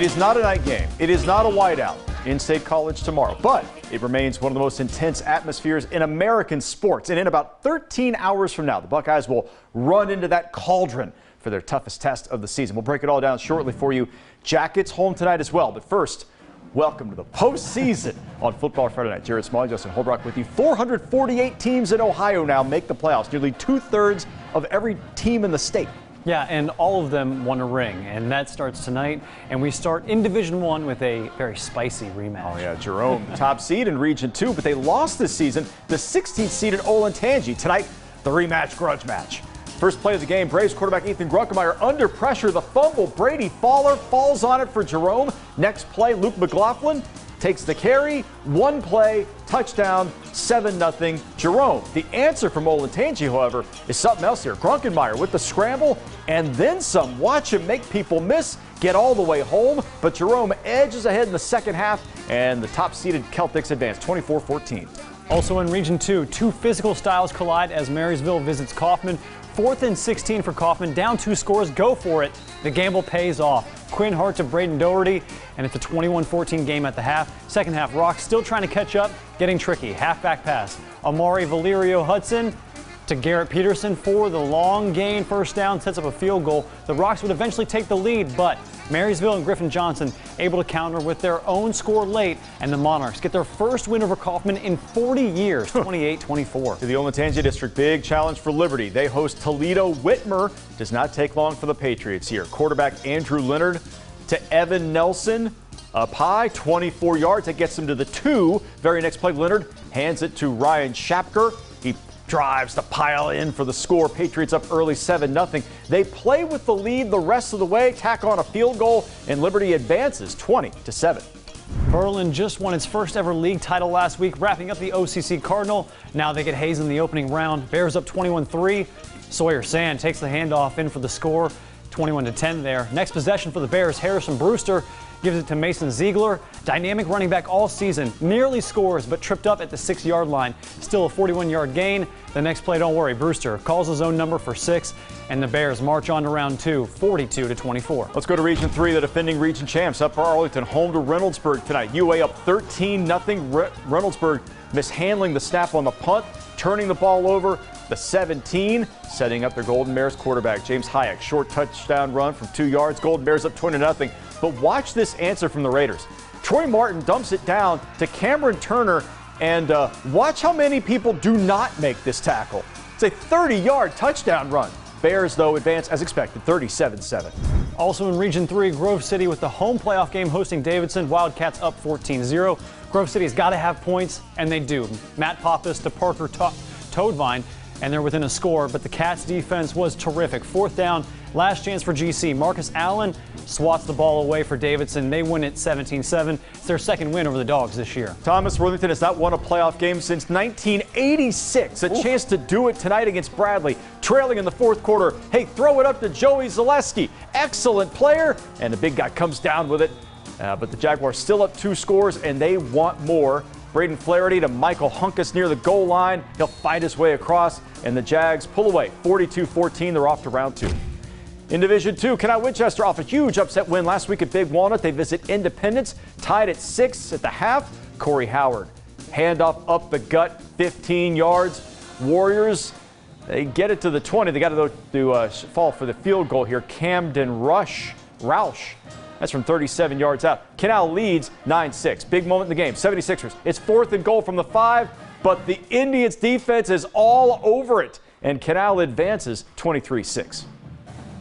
is not a night game. It is not a whiteout in State College tomorrow, but it remains one of the most intense atmospheres in American sports. And in about 13 hours from now, the Buckeyes will run into that cauldron for their toughest test of the season. We'll break it all down shortly for you. Jackets home tonight as well. But first, welcome to the postseason on Football Friday Night. Jared Smalley, Justin Holbrook with you. 448 teams in Ohio now make the playoffs. Nearly 2/3 of every team in the state. Yeah, and all of them won a ring, and that starts tonight. And we start in Division I with a very spicy rematch. Oh, yeah, Jerome, top seed in Region 2, but they lost this season. The 16th seeded Olentangy. Tonight, the rematch grudge match. First play of the game, Braves quarterback Ethan Grunkemeyer under pressure. The fumble, Brady Fowler falls on it for Jerome. Next play, Luke McLaughlin takes the carry. One play, touchdown, 7-0 Jerome. The answer from Olentangy, however, is something else here. Grunkemeyer with the scramble and then some. Watch him make people miss, get all the way home. But Jerome edges ahead in the second half, and the top-seeded Celtics advance 24-14. Also in Region 2, two physical styles collide as Marysville visits Kaufman. 4th and 16 for Kaufman, down 2 scores, go for it. The gamble pays off. Quinn Hart to Braden Doherty, and it's a 21-14 game at the half. Second half, Rock still trying to catch up, getting tricky. Halfback pass. Amari Valerio Hudson to Garrett Peterson for the long gain. First down, sets up a field goal. The Rocks would eventually take the lead, but Marysville and Griffin Johnson able to counter with their own score late, and the Monarchs get their first win over Kaufman in 40 years, 28-24. To the Olentangy District, big challenge for Liberty. They host Toledo. Whitmer. Does not take long for the Patriots here. Quarterback Andrew Leonard to Evan Nelson. Up high, 24 yards. That gets him to the 2. Very next play, Leonard hands it to Ryan Shapker. He drives to pile in for the score. Patriots up early 7-0. They play with the lead the rest of the way, tack on a field goal, and Liberty advances 20-7. Berlin just won its first ever league title last week, wrapping up the OCC Cardinal. Now they get Hayes in the opening round. Bears up 21-3. Sawyer Sand takes the handoff in for the score, 21-10 there. Next possession for the Bears, Harrison Brewster gives it to Mason Ziegler. Dynamic running back all season. Nearly scores, but tripped up at the 6-yard line. Still a 41-yard gain. The next play, don't worry, Brewster calls his own number for 6, and the Bears march on to round 2, 42-24. Let's go to Region 3, the defending region champs. Upper Arlington home to Reynoldsburg tonight. UA up 13-0. Reynoldsburg mishandling the snap on the punt, turning the ball over. The 17, setting up their Golden Bears quarterback, James Hayek. Short touchdown run from 2 yards. Golden Bears up 20-0. But watch this answer from the Raiders. Troy Martin dumps it down to Cameron Turner, and watch how many people do not make this tackle. It's a 30-yard touchdown run. Bears, though, advance as expected, 37-7. Also in Region 3, Grove City with the home playoff game hosting Davidson. Wildcats up 14-0. Grove City's got to have points, and they do. Matt Pappas to Parker Toadvine, and they're within a score, but the Cats' defense was terrific. 4th down, last chance for GC. Marcus Allen swats the ball away for Davidson. They win it 17-7. It's their second win over the Dogs this year. Thomas Worthington has not won a playoff game since 1986. A chance to do it tonight against Bradley. Trailing in the 4th quarter. Hey, throw it up to Joey Zaleski. Excellent player. And the big guy comes down with it. But the Jaguars still up 2 scores, and they want more. Braden Flaherty to Michael Hunkus near the goal line. He'll fight his way across, and the Jags pull away 42-14. They're off to round 2. In Division 2, Canal Winchester off a huge upset win last week at Big Walnut. They visit Independence, tied at 6 at the half. Corey Howard, handoff up the gut, 15 yards. Warriors, they get it to the 20. They got to fall for the field goal here. Camden Roush. That's from 37 yards out. Canal leads 9-6. Big moment in the game. 76ers. It's 4th and goal from the 5, but the Indians defense is all over it, and Canal advances 23-6.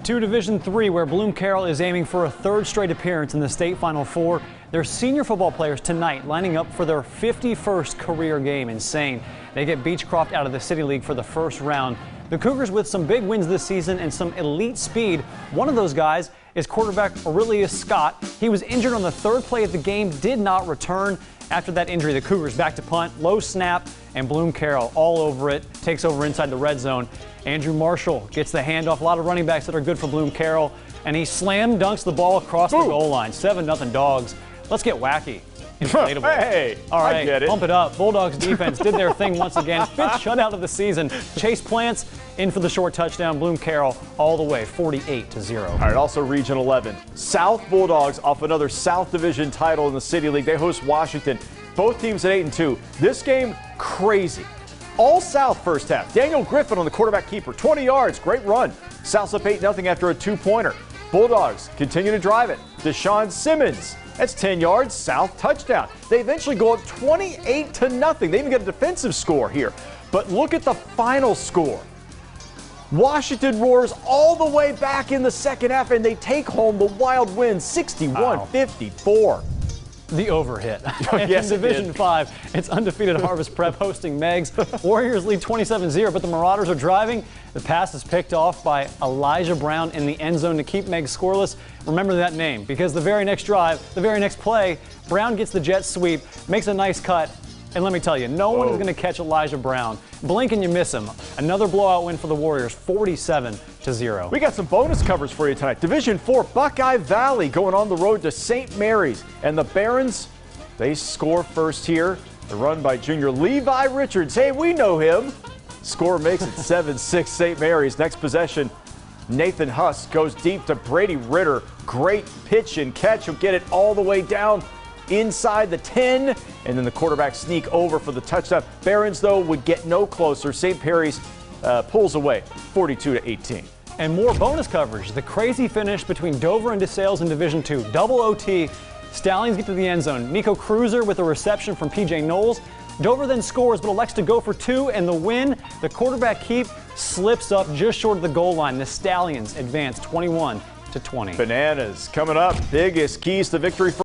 To Division 3, where Bloom Carroll is aiming for a 3rd straight appearance in the state Final Four. Their senior football players tonight lining up for their 51st career game. Insane. They get Beechcroft out of the City League for the first round. The Cougars with some big wins this season and some elite speed. One of those guys is quarterback Aurelius Scott. He was injured on the 3rd play of the game, did not return. After that injury, the Cougars back to punt, low snap, and Bloom Carroll all over it, takes over inside the red zone. Andrew Marshall gets the handoff. A lot of running backs that are good for Bloom Carroll, and he slam dunks the ball across the goal line. 7-0 Dogs. Let's get wacky. inflatable. Hey, all right, I get it. Pump it up. Bulldogs defense did their thing once again. 5th shutout of the season. Chase Plants in for the short touchdown. Bloom Carroll all the way, 48-0. All right, also Region 11. South Bulldogs off another South Division title in the City League. They host Washington. Both teams at 8-2. This game, crazy. All South first half. Daniel Griffin on the quarterback keeper. 20 yards, great run. South's up 8-0 after a 2-pointer. Bulldogs continue to drive it. Deshaun Simmons, that's 10 yards, South touchdown. They eventually go up 28-0. They even get a defensive score here. But look at the final score. Washington roars all the way back in the second half, and they take home the Wild win, 61-54. The overhit. Yes, in Division 5, it's undefeated Harvest Prep hosting Megs. Warriors lead 27-0, but the Marauders are driving. The pass is picked off by Elijah Brown in the end zone to keep Megs scoreless. Remember that name, because the very next drive, the very next play, Brown gets the jet sweep, makes a nice cut, and let me tell you, no one is going to catch Elijah Brown. Blink and you miss him. Another blowout win for the Warriors, 47-0. We got some bonus covers for you tonight. Division 4, Buckeye Valley going on the road to St. Mary's. And the Barons, they score first here. The run by junior Levi Richards. Hey, we know him. Score makes it 7-6 St. Mary's. Next possession, Nathan Huss goes deep to Brady Ritter. Great pitch and catch. He'll get it all the way down inside the 10, and then the quarterback sneak over for the touchdown. Barons, though, would get no closer. St. Mary's pulls away 42-18. And more bonus coverage. The crazy finish between Dover and DeSales in Division 2. Double OT. Stallions get to the end zone. Nico Cruiser with a reception from P.J. Knowles. Dover then scores, but elects to go for 2, and the win. The quarterback keep slips up just short of the goal line. The Stallions advance 21-20. Bananas coming up. Biggest keys to victory for